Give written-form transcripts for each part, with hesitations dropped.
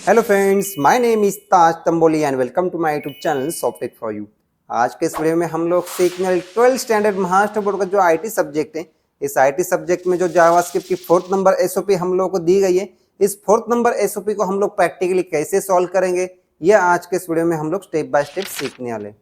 Hello friends, my name is Taj Tamboli and welcome to my YouTube channel softtech for you. आज के इस video में हम लोग सीखने 12th स्टैंडर्ड महाराष्ट्र बोर्ड का जो आईटी सब्जेक्ट है, इस आईटी सब्जेक्ट में जो जावास्क्रिप्ट की 4th नंबर एसओपी हम लोगों को दी गई है, इस 4th नंबर एसओपी को हम लोग प्रैक्टिकली कैसे सॉल्व करेंगे, यह आज के इस वीडियो में हम लोग स्टेप बाय स्टेप सीखने वाले।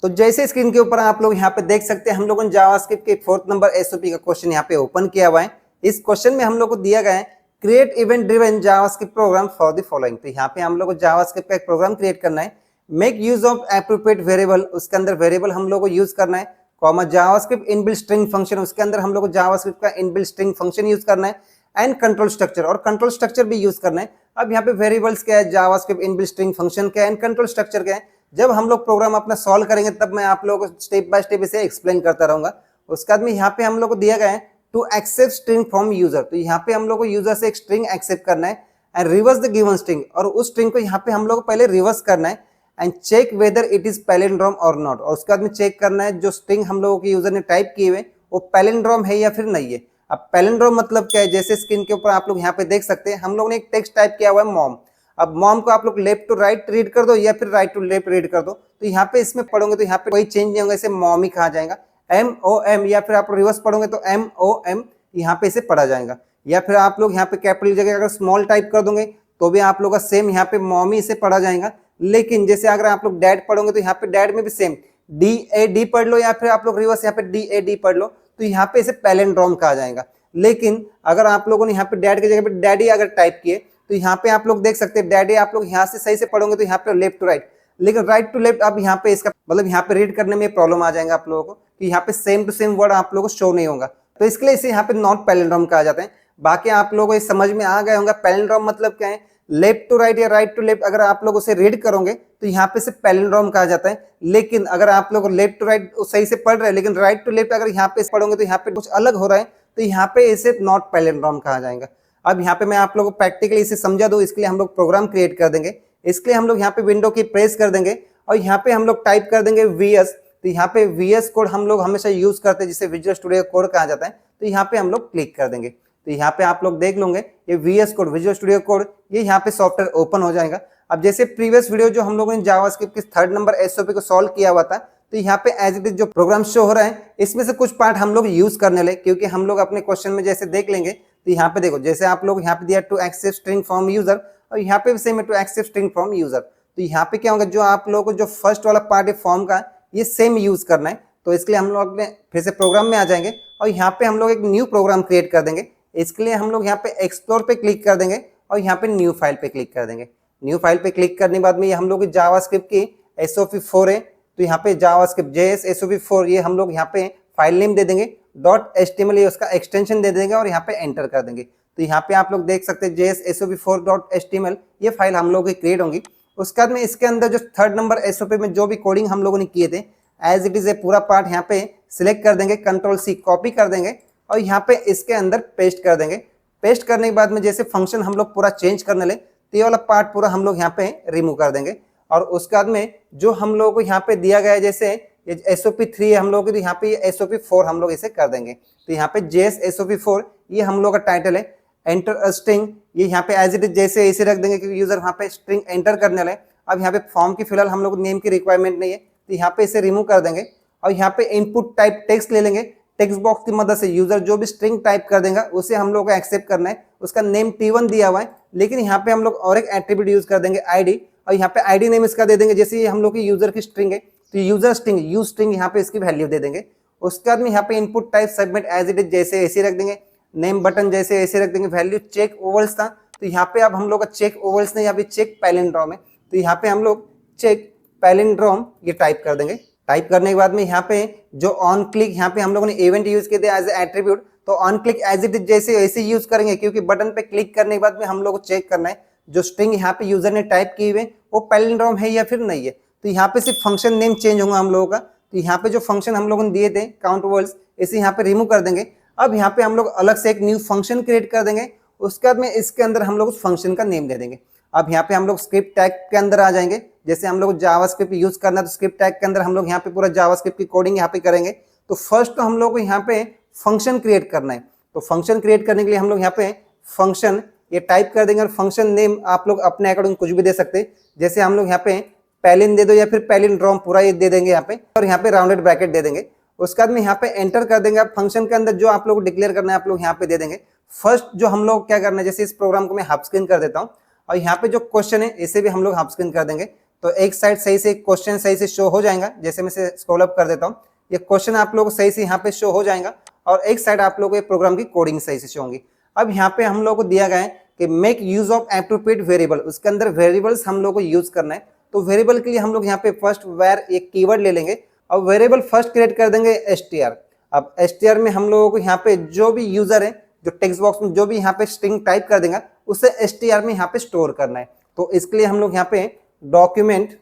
तो जैसे स्क्रीन के ऊपर आप लोग यहाँ पे देख सकते हैं, हम लोगों ने जावास्क्रिप्ट के 4th नंबर एसओपी का क्वेश्चन यहाँ पे ओपन किया हुआ है। इस क्वेश्चन में हम लोग को दिया गया है create event driven JavaScript program for the following. तो यहाँ पे हम लोग को जावास्क्रिप्ट का एक प्रोग्राम क्रिएट करना है। Make use of appropriate variable, उसके अंदर वेरिएबल हम लोग को यूज करना है। Comma JavaScript inbuilt string function, उसके अंदर हम लोग को जावास्क्रिप्ट का इनबिल्ट स्ट्रिंग फंक्शन यूज करना है। एंड कंट्रोल स्ट्रक्चर, और कंट्रोल स्ट्रक्चर भी यूज करना है। अब यहाँ पे वेरिएबल्स क्या है, जावास्क्रिप्ट इनबिल्ट स्ट्रिंग फंक्शन क्या है, एंड कंट्रोल स्ट्रक्चर क्या है। जब हम लोग प्रोग्राम अपना सॉल्व करेंगे तब मैं आप लोगों को स्टेप बाय स्टेप इसे एक्सप्लेन करता रहूंगा। उसके बाद में यहाँ पे हम लोग को दिया गया है to accept string from user. तो यहाँ पे हम लोग को यूजर से एक स्ट्रिंग एक्सेप्ट करना है and reverse the given string, और उस स्ट्रिंग को यहाँ पे हम लोग को पहले रिवर्स करना है and check whether it is palindrome और नॉट। और उसके बाद में चेक करना है जो स्ट्रिंग हम लोगों के यूजर ने टाइप किए हुए वो पैलिंड्रोम है या फिर नहीं है। अब पैलिंड्रोम मतलब क्या है, जैसे स्क्रीन के ऊपर आप लोग यहाँ पे देख सकते हैं, हम लोग ने एक टेक्स्ट टाइप किया हुआ है मॉम। अब मॉम को आप लोग लेफ्ट टू राइट रीड कर दो या फिर राइट टू लेफ्ट रीड कर दो, तो यहाँ पे इसमें पढ़ोगे तो यहाँ पे कोई चेंज नहीं होगा, इसे मॉम ही कहा जाएगा, MOM। या फिर आप रिवर्स पढ़ोगे तो MOM यहाँ पे इसे पढ़ा जाएगा। या फिर आप लोग यहाँ पे कैपिटल जगह अगर स्मॉल टाइप कर दोगे तो भी आप लोग का सेम यहाँ पे मॉम ही इसे पढ़ा जाएगा। लेकिन जैसे अगर आप लोग डैड पढ़ोगे तो यहाँ पे डैड में भी सेम DAD पढ़ लो, या फिर आप लोग रिवर्स यहाँ पे DAD पढ़ लो, तो यहाँ पे इसे पैलिंड्रोम कहा जाएगा। लेकिन अगर आप लोगों ने यहाँ पे डैड की जगह पे डैडी अगर टाइप किए तो यहाँ पे आप लोग देख सकते हैं डैडी आप लोग यहाँ से सही से पढ़ोगे तो यहाँ पे लेफ्ट टू राइट, लेकिन राइट टू लेफ्ट अब यहाँ पे इसका मतलब यहाँ पे रीड करने में प्रॉब्लम आ जाएगा आप लोगों को कि यहाँ पे सेम टू सेम वर्ड आप लोगों को शो नहीं होगा, तो इसके लिए इसे यहाँ पे नॉट पैलिंड्रोम कहा जाता है। बाकी आप लोगों को ये समझ में आ गया होगा पैलिंड्रोम मतलब क्या है, लेफ्ट टू राइट या राइट टू लेफ्ट अगर आप लोग उसे रीड करोगे तो यहाँ पे से पैलिंड्रोम कहा जाता है। लेकिन अगर आप लोग लेफ्ट टू राइट सही से पढ़ रहे हैं लेकिन राइट टू लेफ्ट अगर यहाँ पे पढ़ोगे तो यहाँ पे कुछ अलग हो रहा है, तो यहाँ पे इसे नॉट पैलिंड्रोम कहा जाएगा। अब यहाँ पे मैं आप लोगों को प्रैक्टिकली इसे समझा दूं, इसके लिए हम लोग प्रोग्राम क्रिएट कर देंगे। इसके लिए हम लोग यहाँ पे विंडो की प्रेस कर देंगे और यहाँ पे हम लोग टाइप कर देंगे VS। तो यहाँ पे VS कोड हम लोग हमेशा यूज करते हैं जिसे विजुअल स्टूडियो कोड कहा जाता है, तो यहाँ पे हम लोग क्लिक कर देंगे। तो यहाँ पे आप लोग देख लोगे ये VS code visual studio code, ये यहाँ पे सॉफ्टवेयर ओपन हो जाएगा। अब जैसे प्रीवियस वीडियो जो हम लोगों ने जावास्क्रिप्ट के 3rd नंबर एसओपी को सॉल्व किया हुआ था, तो यहाँ पे एज इट इज जो प्रोग्राम शो हो रहा है इसमें से कुछ पार्ट हम लोग यूज करने ले, क्योंकि हम लोग अपने क्वेश्चन में जैसे देख लेंगे। तो यहाँ पे देखो जैसे आप लोग यहाँ पे दिया to accept string from user, और यहाँ पे भी सेम है to accept string from user. तो यहाँ पे क्या होगा, जो आप लोगों को जो फर्स्ट वाला पार्ट है फॉर्म का ये सेम यूज करना है। तो इसके लिए हम लोग अपने फिर से प्रोग्राम में आ जाएंगे और यहाँ पे हम लोग एक न्यू प्रोग्राम क्रिएट कर देंगे। इसके लिए हम लोग यहाँ पे एक्सप्लोर पे क्लिक कर देंगे और यहाँ पे न्यू फाइल पे क्लिक कर देंगे। न्यू फाइल पे क्लिक करने के बाद में ये हम लोग की जावास्क्रिप्ट की SOP4 है, तो यहाँ पे जावास्क्रिप्ट JS SOP4 ये हम लोग यहाँ पे फाइल नेम दे देंगे .html, ये उसका एक्सटेंशन दे देंगे और यहाँ पे एंटर कर देंगे। तो यहाँ पे आप लोग देख सकते हैं JS SOP4.html ये फाइल हम लोग की क्रिएट होंगी। उसके बाद में इसके अंदर जो 3rd नंबर SOP में जो भी कोडिंग हम लोगों ने किए थे एज इट इज ए पूरा पार्ट यहाँ पे सिलेक्ट कर देंगे, Ctrl+C कॉपी कर देंगे और यहाँ पे इसके अंदर पेस्ट कर देंगे। पेस्ट करने के बाद में जैसे फंक्शन हम लोग पूरा चेंज करने ले तो ये वाला पार्ट पूरा हम लोग यहाँ पे रिमूव कर देंगे। और उसके बाद में जो हम लोगों को यहाँ पे दिया गया है जैसे ये SOP3 है हम लोग, तो यहाँ पे SOP4 हम लोग इसे कर देंगे। तो यहाँ पे JS SOP4 ये हम लोग का टाइटल है। एंटर अ स्ट्रिंग ये यहाँ पे एज इट इज जैसे ऐसे रख देंगे क्योंकि यूजर वहाँ पे स्ट्रिंग एंटर करने वाले। अब यहाँ पे फॉर्म की फिलहाल हम लोग नेम की रिक्वायरमेंट नहीं है, तो यहाँ पे इसे रिमूव कर देंगे और यहाँ पे इनपुट टाइप टेक्स्ट ले लेंगे। टेक्स्ट बॉक्स की मदद से यूजर जो भी स्ट्रिंग टाइप कर देगा उसे हम लोग को एक्सेप्ट करना है। उसका नेम T1 दिया हुआ है, लेकिन यहाँ पे हम लोग और एक एट्रीब्यूट यूज कर देंगे ID, और यहाँ पे ID नेम इसका दे देंगे जैसे ये हम लोग की यूजर की स्ट्रिंग है तो यूजर स्ट्रिंग यू स्ट्रिंग यहाँ पे इसकी वैल्यू दे देंगे। उसके बाद में यहाँ पे input type submit as it is जैसे ऐसे रख देंगे, नेम बटन जैसे ऐसे रख देंगे। वैल्यू चेक ओवल्स था तो यहाँ पे अब हम लोग का चेक ओवल्स नहीं, यहाँ पे चेक पैलिंड्रोम है, तो यहाँ पे हम लोग चेक पैलिंड्रोम ये टाइप कर देंगे। टाइप करने के बाद में यहाँ पे जो ऑन क्लिक यहाँ पे हम लोगों ने इवेंट यूज किए थे एज एट्रीब्यूट, तो on click as it is जैसे ऐसे यूज करेंगे क्योंकि बटन पे क्लिक करने के बाद में हम लोग को चेक करना है जो स्ट्रिंग यहाँ पे यूजर ने टाइप की हुई वो पैलिंड्रोम है या फिर नहीं है। तो यहाँ पे सिर्फ फंक्शन नेम चेंज होगा हम लोगों का। तो यहाँ पे जो फंक्शन हम लोगों ने दिए थे काउंट वर्ड्स इसे यहाँ पे रिमूव कर देंगे। अब यहाँ पे हम लोग अलग से एक न्यू फंक्शन क्रिएट कर देंगे। उसके बाद में इसके अंदर हम लोग उस फंक्शन का नेम दे देंगे। अब यहाँ पे हम लोग स्क्रिप्ट टैग के अंदर आ जाएंगे। जैसे हम लोग जावास्क्रिप्ट यूज करना है तो स्क्रिप्ट टैग के अंदर हम लोग यहाँ पे पूरा जावास्क्रिप्ट की कोडिंग यहाँ पे करेंगे। तो फर्स्ट तो हम लोग को यहाँ पे फंक्शन क्रिएट करना है। तो फंक्शन क्रिएट करने के लिए हम लोग यहाँ पे फंक्शन ये टाइप कर देंगे और फंक्शन नेम आप लोग अपने अकॉर्डिंग कुछ भी दे सकते हैं। जैसे हम लोग यहाँ पे पैलिन दे दो या फिर पैलिन ड्रॉम पूरा ये दे देंगे यहाँ पे, और यहाँ पे राउंडेड ब्रैकेट दे देंगे। उसके बाद में यहाँ पे एंटर कर देंगे। आप फंक्शन के अंदर जो आप लोग डिक्लेयर करना है आप लोग यहाँ पे दे देंगे। फर्स्ट जो हम लोग क्या करना है, जैसे इस प्रोग्राम को मैं हाफ स्क्रीन कर देता हूँ और यहाँ पे जो क्वेश्चन है इसे भी हम लोग हाफ स्क्रीन कर देंगे, तो एक साइड सही से क्वेश्चन सही से शो हो जाएगा। जैसे मैं इसे स्क्रॉल अप कर देता हूँ, ये क्वेश्चन आप लोग सही से यहाँ पे शो हो जाएगा और एक साइड आप लोग प्रोग्राम की कोडिंग सही से शो होंगी। अब यहाँ पे हम लोग को दिया गया है कि make use of appropriate variable, उसके अंदर वेरिएबल्स हम लोग को यूज करना है। तो वेरिएबल के लिए हम लोग यहाँ पे फर्स्ट वेर एक कीवर्ड ले लेंगे और वेरिएबल फर्स्ट क्रिएट कर देंगे str। अब str में हम लोगों को यहाँ पे जो भी यूजर है जो टेक्स्ट बॉक्स में जो भी यहाँ पे स्ट्रिंग टाइप कर देगा उसे str में यहाँ पे स्टोर करना है। तो इसके लिए हम लोग यहाँ पे document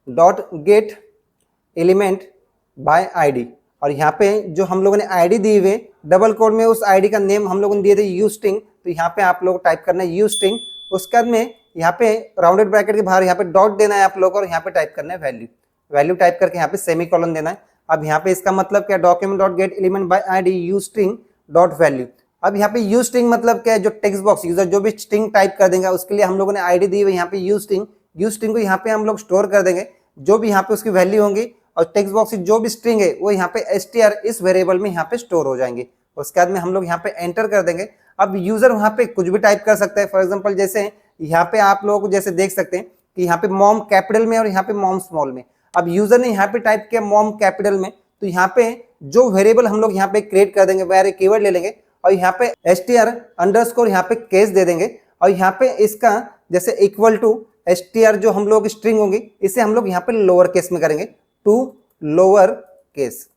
dot gate element by id, और यहाँ पे जो हम लोगों ने id दी हुई डबल कोड में उस id का नेम हम लोगों ने दिए थे यू स्ट्रिंग, तो यहाँ पे आप लोग टाइप करना है यू स्ट्रिंग। उसके बाद में यहाँ पे राउंडेड ब्रैकेट के बाहर यहाँ पे डॉट देना है आप लोग और यहाँ पे टाइप करना है वैल्यू। वैल्यू टाइप करके यहाँ पे सेमीकोलन देना है। अब यहाँ पे इसका मतलब क्या, document dot gate element by id you string dot value. अब यहाँ पे यू स्ट्रिंग मतलब क्या है, जो टेक्स्ट बॉक्स यूजर जो भी स्ट्रिंग टाइप कर देंगे उसके लिए हम लोगों ने id दी हुई यहाँ पे यू स्ट्रिंग। यू स्ट्रिंग को यहाँ पे हम लोग स्टोर कर देंगे, जो भी यहाँ पे उसकी वैल्यू होंगी और टेक्स्ट बॉक्स की जो भी स्ट्रिंग है वो यहाँ पे str इस वेरिएबल में यहाँ पे स्टोर हो जाएंगे। उसके बाद में हम लोग यहाँ पे एंटर कर देंगे। अब यूजर वहाँ पे कुछ भी टाइप कर सकता है। फॉर एग्जांपल जैसे यहाँ पे आप लोग को जैसे देख सकते हैं कि यहाँ पे मॉम कैपिटल में और यहाँ पे मॉम स्मॉल में। अब यूजर ने यहाँ पे टाइप किया मॉम कैपिटल में, तो यहाँ पे जो वेरिएबल हम लोग यहाँ पे क्रिएट कर देंगे वेर कीवर्ड ले लेंगे और यहाँ पे str अंडरस्कोर यहाँ पे केस दे देंगे और यहाँ पे इसका जैसे इक्वल टू str जो हम लोग स्ट्रिंग होंगी इसे हम लोग यहाँ पे लोअर केस में करेंगे, to lower case.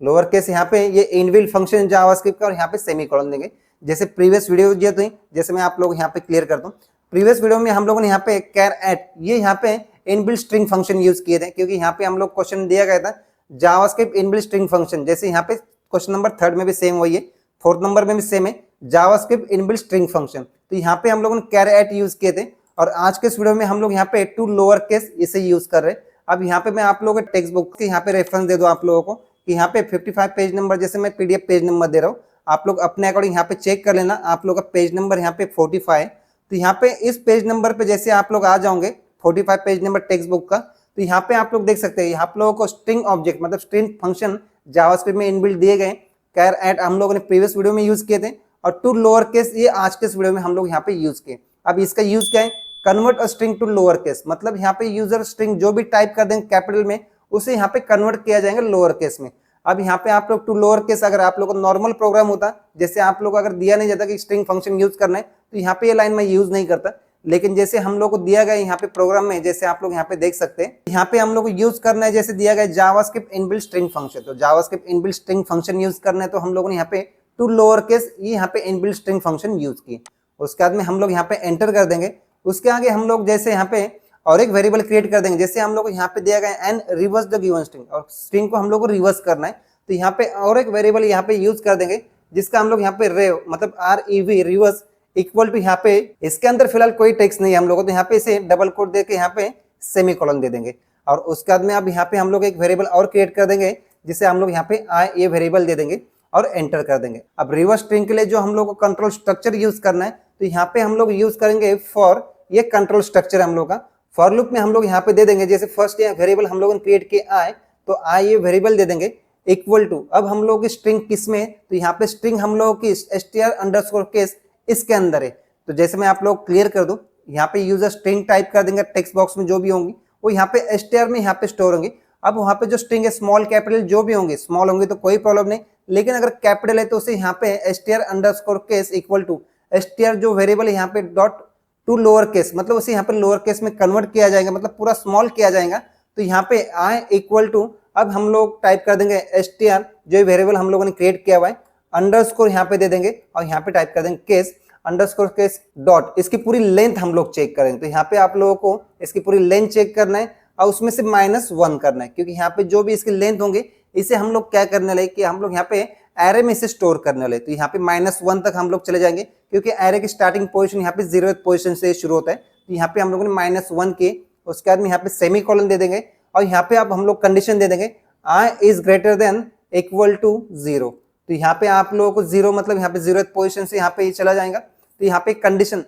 Lower case यहाँ पे ये इनबिल्ट फंक्शन जावास्क्रिप्ट का और यहाँ पे सेमीकोलन देंगे। जैसे प्रीवियस वीडियो दिया तो जैसे मैं आप लोग यहाँ पे क्लियर करता हूँ, प्रीवियस वीडियो में हम लोगों ने यहाँ पे कैर एट ये यहाँ पे इनबिल्ट स्ट्रिंग फंक्शन यूज किए थे, क्योंकि यहाँ पे हम लोग क्वेश्चन दिया गया था जावास्क्रिप्ट इनबिल्ट स्ट्रिंग फंक्शन। जैसे यहाँ पे क्वेश्चन नंबर 3 में भी सेम वही है, 4th नंबर में भी सेम है जावास्क्रिप्ट इनबिल्ट स्ट्रिंग फंक्शन। तो यहाँ पे हम लोगों ने कैर एट यूज किए थे और आज के इस वीडियो में हम लोग यहाँ पे टू लोअर केस इसे यूज कर रहे हैं। अब यहाँ पे मैं आप लोगों के टेक्स्ट बुक के यहाँ पे रेफरेंस दे दूं आप लोगों को कि यहाँ पे 55 पेज नंबर, जैसे मैं पीडीएफ पेज नंबर दे रहा हूँ, आप लोग अपने अकॉर्डिंग यहाँ पे चेक कर लेना। आप लोग का पेज नंबर यहाँ पे 45 है, तो यहाँ पे इस पेज नंबर पे जैसे आप लोग आ जाओगे 45 पेज नंबर टेक्स्ट बुक का, तो यहाँ पे आप लोग देख सकते हैं आप लोगों को स्ट्रिंग ऑब्जेक्ट मतलब स्ट्रिंग फंक्शन जावास्क्रिप्ट में इनबिल्ट दिए गए। कैर एट हम लोगों ने प्रीवियस वीडियो में यूज किए थे और टू लोअर केस ये आज के इस वीडियो में हम लोग यहाँ पे यूज किए। अब इसका यूज क्या है, convert a string to lower case, मतलब यहाँ पे यूजर स्ट्रिंग जो भी टाइप कर देंगे कैपिटल में उसे यहाँ पे कन्वर्ट किया जाएगा लोअर केस में। अब यहाँ पे आप लोग टू लोअर केस, अगर आप लोग को नॉर्मल प्रोग्राम होता जैसे आप लोग अगर दिया नहीं जाता कि स्ट्रिंग फंक्शन यूज करना है तो यहाँ पे ये लाइन मैं यूज नहीं करता, लेकिन जैसे हम लोग को दिया गया यहाँ पे प्रोग्राम में, जैसे आप लोग यहाँ पे देख सकते हैं यहाँ पे हम लोग को यूज करना है जैसे दिया गया जावास्क्रिप्ट इनबिल्ट स्ट्रिंग फंक्शन। तो JavaScript inbuilt string function use करना है तो हम लोगों ने यहाँ पे टू लोअर केस ये यहाँ पे इनबिल्ट स्ट्रिंग फंक्शन यूज की। उसके बाद में हम लोग यहाँ पे एंटर कर देंगे। उसके आगे हम लोग जैसे यहाँ पे और एक वेरिएबल क्रिएट कर देंगे, जैसे हम लोग यहाँ पे दिया गया and reverse the given string, और स्ट्रिंग को हम लोग को रिवर्स करना है तो यहाँ पे और एक वेरिएबल यहाँ पे यूज कर देंगे जिसका हम लोग यहाँ पे रेव मतलब REV रिवर्स इक्वल टू यहाँ पे इसके अंदर फिलहाल कोई टेक्स्ट नहीं है हम लोगों, तो यहाँ पे इसे डबल कोट देके यहाँ पे सेमीकोलन दे देंगे। और उसके बाद में अब यहाँ पे हम लोग एक वेरिएबल और क्रिएट कर देंगे जिसे हम लोग यहाँ पे ये वेरिएबल दे देंगे और एंटर कर देंगे। अब रिवर्स स्ट्रिंग के लिए जो हम लोग को कंट्रोल स्ट्रक्चर यूज करना है तो यहाँ पे हम लोग यूज करेंगे फॉर, ये कंट्रोल स्ट्रक्चर हम लोग का। फॉर लूप में हम लोग यहाँ पे दे देंगे जैसे फर्स्ट ये वेरिएबल हम लोगों ने क्रिएट किया आई, तो आई ये वेरिएबल दे देंगे इक्वल टू, अब हम लोग की स्ट्रिंग किस में, तो यहाँ पे स्ट्रिंग हम लोग की str अंडरस्कोर केस इसके अंदर है। तो जैसे मैं आप लोग क्लियर कर दूं, यहाँ पे यूजर स्ट्रिंग टाइप कर देंगे टेक्स्ट बॉक्स में जो भी होंगी वो यहाँ पे str में यहाँ पे स्टोर होंगी। अब वहाँ पे जो स्ट्रिंग है स्मॉल कैपिटल जो भी होंगे, स्मॉल होंगे तो कोई प्रॉब्लम नहीं, लेकिन अगर कैपिटल है तो उसे यहाँ पे str underscore case equal to str जो वेरिएबल है यहाँ पे डॉट टू लोअर केस, मतलब उसे यहाँ पे लोअर केस में कन्वर्ट किया जाएगा, मतलब पूरा स्मॉल किया जाएगा। तो यहाँ पे आई इक्वल टू, अब हम लोग टाइप कर देंगे str जो वेरिएबल हम लोगों ने क्रिएट किया हुआ है अंडरस्कोर यहाँ पे दे देंगे और यहाँ पे टाइप कर देंगे केस अंडरस्कोर केस डॉट, इसकी पूरी लेंथ हम लोग चेक करेंगे। तो यहाँ पे आप लोगों को इसकी पूरी लेंथ चेक करना है और उसमें से -1 करना है, क्योंकि यहाँ पे जो भी इसकी लेंथ होंगे इसे हम लोग क्या करने लगे कि हम लोग यहाँ पे एरे में से स्टोर करने वाले। तो यहाँ पे -1 तक हम लोग चले जाएंगे क्योंकि एरे की स्टार्टिंग पोजीशन यहाँ पे 0th पोजीशन से शुरू होता है। तो यहाँ पे हम लोगों ने -1 के, उसके बाद में यहाँ पे सेमीकोलन दे देंगे और यहाँ पे अब हम लोग कंडीशन दे देंगे I is greater than equal to 0। तो यहाँ पे आप लोगों को 0 मतलब यहाँ पे 0th पोजीशन से यहाँ पे चला जाएगा। तो यहाँ पे कंडीशन,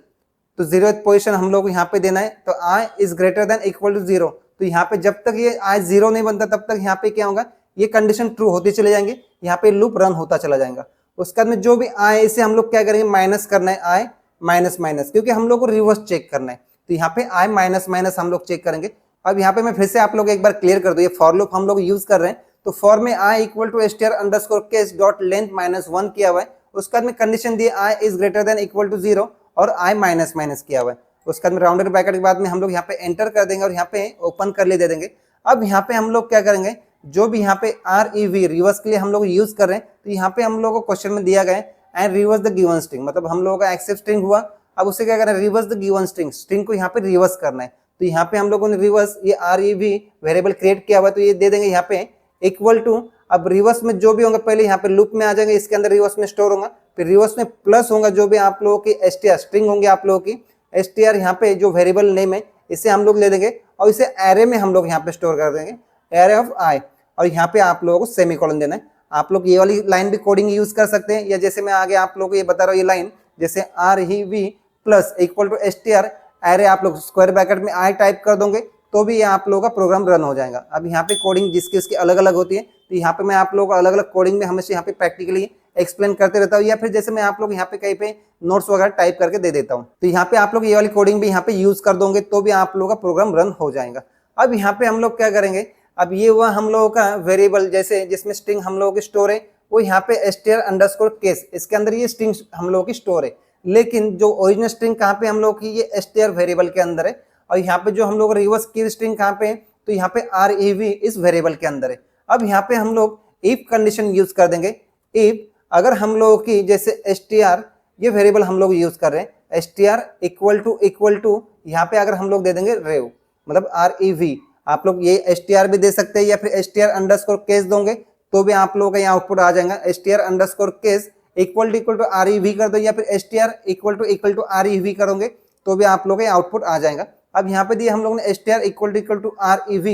तो 0th पोजीशन हम लोग को यहाँ पे देना है। तो i is greater than equal to 0, तो यहाँ पे जब तक ये i 0 नहीं बनता तब तक यहाँ पे क्या होगा, ये कंडीशन ट्रू होती चले जाएंगे, यहाँ पे लूप रन होता चला जाएगा। उसके बाद में जो भी i इसे हम लोग क्या करेंगे, माइनस करना है, i माइनस माइनस, क्योंकि हम लोग को रिवर्स चेक करना है। तो यहाँ पे i माइनस माइनस हम लोग चेक करेंगे। अब यहाँ पे मैं फिर से आप लोग एक बार क्लियर कर दूं, ये फॉर लूप हम लोग यूज कर रहे हैं। तो फॉर में i equal to str underscore case dot length -1 किया हुआ है। उसके बाद में कंडीशन दी i is greater than equal to 0 और i माइनस माइनस किया हुआ है। उसके बाद में राउंडेड ब्रैकेट के बाद में हम लोग यहाँ पे एंटर कर देंगे और यहाँ पे ओपन कर ले दे देंगे। अब यहाँ पे हम लोग क्या करेंगे, जो भी यहाँ पे REV रिवर्स के लिए हम लोग यूज कर रहे हैं, तो यहाँ पे हम लोग को क्वेश्चन में दिया गया है and reverse the given string, मतलब हम लोगों का एक्सेप्ट स्ट्रिंग हुआ। अब उसे क्या करना है, reverse the given string, string को यहाँ पे रिवर्स करना है। तो यहाँ पे हम लोगों ने रिवर्स ये REV वेरिएबल क्रिएट किया हुआ है, तो ये दे देंगे यहाँ पे इक्वल टू। अब रिवर्स में जो भी होगा पहले यहाँ पे लूप में आ जाएंगे, इसके अंदर रिवर्स में स्टोर होगा, फिर रिवर्स में प्लस होगा जो भी आप लोगों की str स्ट्रिंग होंगे, आप लोगों की str यहाँ पे जो वेरिएबल नेम है इसे हम लोग ले देंगे और इसे एरे में हम लोग यहाँ पे स्टोर कर देंगे, एरे ऑफ i। और यहाँ पे आप लोगों को सेमीकोलन देना है। आप लोग ये वाली लाइन भी कोडिंग यूज कर सकते हैं, या जैसे मैं आगे आप लोगों को ये बता रहा हूँ, ये लाइन जैसे REV plus equal to str array, आप लोग स्क्वायर ब्रैकेट में i टाइप कर दोगे तो भी ये आप लोगों का प्रोग्राम रन हो जाएगा। अब यहाँ पे कोडिंग जिसकी उसकी अलग अलग होती है, तो यहाँ पे मैं आप लोगों को अलग अलग कोडिंग में हमेशा यहाँ पे प्रैक्टिकली एक्सप्लेन करते रहता हूँ, या फिर जैसे मैं आप लोग यहाँ पे कहीं पे नोट्स वगैरह टाइप करके दे देता हूँ। तो यहाँ पे आप लोग ये वाली कोडिंग भी यहाँ पे यूज कर दोगे तो भी आप लोगों का प्रोग्राम रन हो जाएगा। अब यहाँ पे हम लोग क्या करेंगे, अब ये हुआ हम लोगों का वेरिएबल जैसे जिसमें स्ट्रिंग हम लोगों की स्टोर है, वो यहाँ पे str अंडरस्कोर केस, इसके अंदर ये स्ट्रिंग हम लोगों की स्टोर है। लेकिन जो ओरिजिनल स्ट्रिंग कहाँ पे हम लोग की, ये str वेरिएबल के अंदर है। और यहाँ पे जो हम लोग रिवर्स की स्ट्रिंग कहाँ पे है, तो यहाँ पे REV इस वेरिएबल के अंदर है। अब यहाँ पे हम लोग इफ कंडीशन यूज कर देंगे। इफ अगर हम लोगों की जैसे str ये वेरिएबल हम लोग यूज कर रहे हैं, str इक्वल टू यहाँ पे अगर हम लोग दे देंगे रेव मतलब REV, आप लोग ये str भी दे सकते हैं या फिर str अंडरस्कोर केस दोगे तो भी आप लोगों का यहाँ आउटपुट आ जाएगा। str underscore case equal to REV कर दो, या फिर str इक्वल टू REV करोगे तो भी आप लोगों का आउटपुट आ जाएगा। अब यहाँ पे दिए हम लोगों ने str equal to REV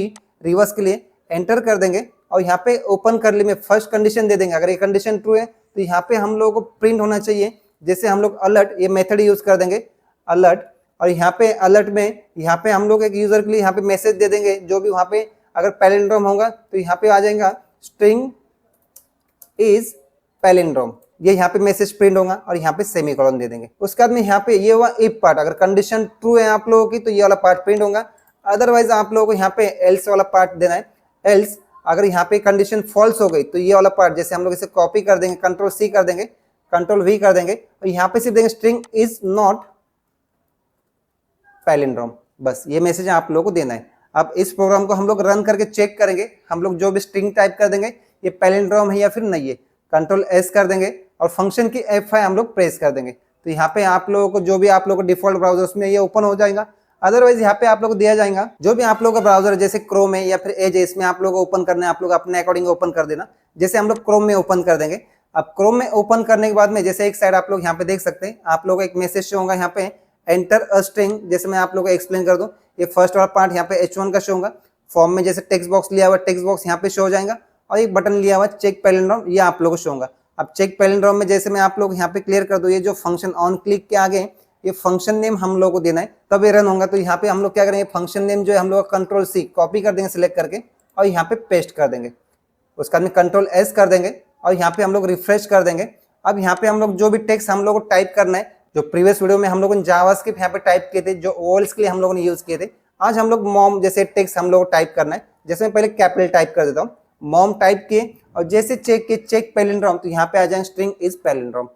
reverse के लिए एंटर कर देंगे और यहाँ पे ओपन कर ली में फर्स्ट कंडीशन दे देंगे। अगर ये कंडीशन ट्रू है तो यहाँ पे हम लोगों को प्रिंट होना चाहिए, जैसे हम लोग अलर्ट ये मेथड यूज कर देंगे अलर्ट, और यहाँ पे अलर्ट में यहाँ पे हम लोग एक यूजर के लिए यहाँ पे मैसेज दे देंगे, जो भी वहाँ पे अगर पैलिंड्रोम होगा तो यहाँ पे आ जाएगा स्ट्रिंग इज पैलिंड्रोम, ये यहाँ पे मैसेज प्रिंट होगा और यहाँ पे सेमीकोलन दे देंगे। उसके बाद में यहाँ पे ये हुआ इफ पार्ट, अगर कंडीशन ट्रू है आप लोगों की तो ये वाला पार्ट प्रिंट होगा, अदरवाइज आप लोगों को यहाँ पे एल्स वाला पार्ट देना है। एल्स अगर यहाँ पे कंडीशन फॉल्स हो गई तो ये वाला पार्ट जैसे हम लोग इसे कॉपी कर देंगे, Ctrl+C कर देंगे, Ctrl+V कर देंगे और यहाँ पे सिर्फ देंगे स्ट्रिंग इज नॉट पैलिंड्रोम, बस ये मैसेज आप लोगों को देना है। अब इस प्रोग्राम को हम लोग रन करके चेक करेंगे, हम लोग जो भी स्ट्रिंग टाइप कर देंगे ये पैलिंड्रोम है या फिर नहीं है, Ctrl+S कर देंगे और फंक्शन की F5 हम लोग प्रेस कर देंगे। तो यहाँ पे आप लोगों को जो भी आप लोगों को डिफॉल्ट ब्राउजर उसमें ये ओपन हो जाएगा, अदरवाइज यहाँ पे आप लोग को दिया जाएगा जो भी आप लोगों का ब्राउजर जैसे क्रोम है या फिर एज है, इसमें आप लोग को ओपन करना है, आप लोग अपने अकॉर्डिंग ओपन कर देना। जैसे हम लोग क्रोम में ओपन कर देंगे, अब क्रोम में ओपन करने के बाद में जैसे एक साइड आप लोग यहाँ पे देख सकते हैं, आप लोग एक मैसेज शो होगा यहाँ पे एंटर अ स्ट्रिंग, जैसे मैं आप लोग को एक्सप्लेन कर दूं, ये फर्स्ट वाला पार्ट यहाँ पे H1 का शो होगा। फॉर्म में जैसे टेक्स्ट बॉक्स लिया हुआ, टेक्स्ट बॉक्स यहाँ पे शो हो जाएगा और एक बटन लिया हुआ चेक पैलिंड्रोम, ये आप लोगों को शो होगा। अब चेक पैलिंड्रोम में जैसे मैं आप लोग यहाँ पे क्लियर कर दूं, ये जो फंक्शन ऑन क्लिक के आगे ये फंक्शन नेम हम लोग को देना है तब ये रन होगा। तो यहाँ पे हम लोग क्या करेंगे, फंक्शन नेम जो है हम लोग Ctrl+C कॉपी कर देंगे सिलेक्ट करके और यहाँ पे पेस्ट कर देंगे। उसके बाद में Ctrl+S कर देंगे और यहाँ पे हम लोग रिफ्रेश कर देंगे। अब यहाँ पे हम लोग जो भी टेक्स्ट हम लोग को टाइप करना है, जो प्रीवियस वीडियो में हम लोगों ने जावास्क्रिप्ट यहाँ पे टाइप किए थे, जो ओवल्स के लिए हम लोगों ने यूज किए थे, आज हम लोग मॉम जैसे टेक्स्ट हम लोग को टाइप करना है। जैसे मैं पहले कैपिटल टाइप कर देता हूँ, मॉम टाइप किए और जैसे चेक किए चेक पैलिंड्रोम, तो यहाँ पे आ जाएंगे स्ट्रिंग इज पैलिंड्रोम,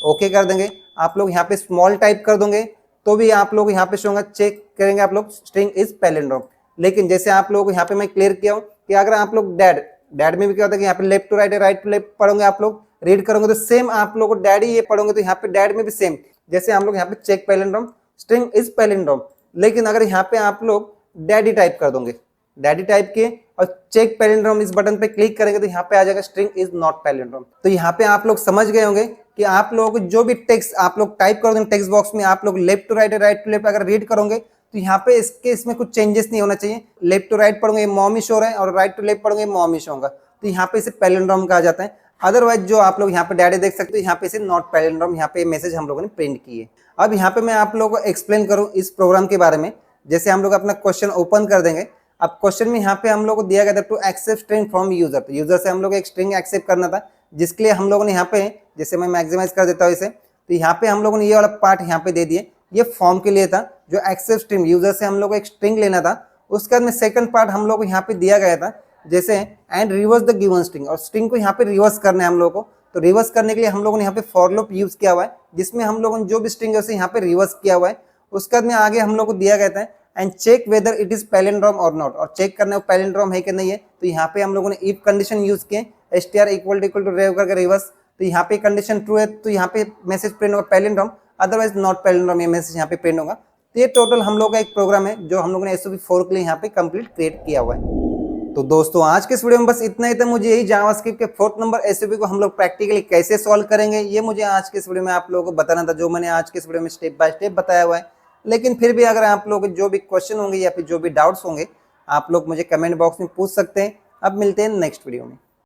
ओके कर देंगे। आप लोग यहाँ पे स्मॉल टाइप कर दोगे तो भी आप लोग यहाँ पे शो होगा, चेक करेंगे आप लोग स्ट्रिंग इज पैलिंड्रोम। लेकिन जैसे आप लोग यहाँ पे मैं क्लियर किया हूँ कि अगर आप लोग डैड में भी क्या होता है कि यहाँ पे लेफ्ट टू राइट है, राइट टू लेफ्ट पढ़ोगे, आप लोग रीड करोगे तो सेम आप लोग को डैडी ये पढ़ोगे तो यहाँ पे डैड में भी सेम, जैसे हम लोग यहाँ पे check palindrome string is palindrome. लेकिन अगर यहाँ पे आप लोग डैडी टाइप कर दोगे, डैडी टाइप किए और चेक पैलिंड्रोम इस बटन पे क्लिक करेंगे तो यहाँ पे आ जाएगा स्ट्रिंग इज नॉट पैलिंड्रोम। तो यहाँ पे आप लोग समझ गए होंगे कि आप लोगों को जो भी टेक्स्ट आप लोग टाइप करोगे टेक्स्ट बॉक्स में, आप लोग लेफ्ट टू राइट है, राइट टू लेफ्ट अगर रीड करोगे तो यहाँ पे इसमें कुछ चेंजेस नहीं होना चाहिए। लेफ्ट टू राइट पढ़ोगे मॉम ही शो रहा है और राइट टू लेफ्ट पढ़ोगे मॉम ही शो होगा, तो यहाँ पे इसे पैलिंड्रोम कहा जाता है। अदरवाइज जो आप लोग यहाँ पे डायरेक्ट देख सकते हो, यहाँ पे से नॉट पैलिंड्रोम, यहाँ पे मैसेज हम लोगों ने प्रिंट किए। अब यहाँ पे मैं आप लोगों को एक्सप्लेन करूँ इस प्रोग्राम के बारे में। जैसे हम लोग अपना क्वेश्चन ओपन कर देंगे। अब क्वेश्चन में यहाँ पे हम लोग को दिया गया था to accept string from user, तो यूजर से हम लोग एक स्ट्रिंग एक्सेप्ट करना था, जिसके लिए हम लोगों ने यहाँ पे, जैसे मैं मैक्सिमाइज कर देता हूँ इसे, तो यहाँ पे हम लोगों ने ये वाला पार्ट यहाँ पे दे दिए। ये फॉर्म के लिए था, जो एक्सेप्ट स्ट्रिंग, यूजर से हम लोग को एक स्ट्रिंग लेना था। उसके बाद में सेकंड पार्ट हम लोग को यहाँ पे दिया गया था, जैसे and reverse the given string, और स्ट्रिंग को यहाँ पे रिवर्स करना है हम लोग को। तो रिवर्स करने के लिए हम लोगों ने यहाँ पे फॉर लूप यूज किया हुआ है, जिसमें हम लोगों ने जो भी स्ट्रिंग है उसे यहाँ पे रिवर्स किया हुआ है। उसके बाद में आगे हम लोग को दिया गया था and check whether it is palindrome और नॉट, और चेक करना है पैलिंड्रोम है कि नहीं है। तो यहाँ पे हम लोगों ने इफ कंडीशन यूज किए, str इक्वल टू रेव करके रिवर्स। तो यहाँ पे कंडीशन ट्रू है तो यहाँ पे मैसेज प्रिंट होगा पैलिंड्रोम, अदरवाइज नॉट पैलिंड्रोम, ये मैसेज यहाँ पे प्रिंट होगा। तो ये टोटल हम लोग का एक प्रोग्राम है जो हम लोगों ने SOP4 के लिए यहाँ पे कंप्लीट क्रिएट किया हुआ है। तो दोस्तों आज के इस वीडियो में बस इतना ही था। मुझे यही जावास्क्रिप्ट के 4th नंबर SOP को हम लोग प्रैक्टिकली कैसे सॉल्व करेंगे, ये मुझे आज के इस वीडियो में आप लोगों को बताना था, जो मैंने आज के इस वीडियो में स्टेप बाय स्टेप बताया हुआ है। लेकिन फिर भी अगर आप लोगों के जो भी क्वेश्चन होंगे या फिर जो भी डाउट्स होंगे, आप लोग मुझे कमेंट बॉक्स में पूछ सकते हैं। अब मिलते हैं नेक्स्ट वीडियो में।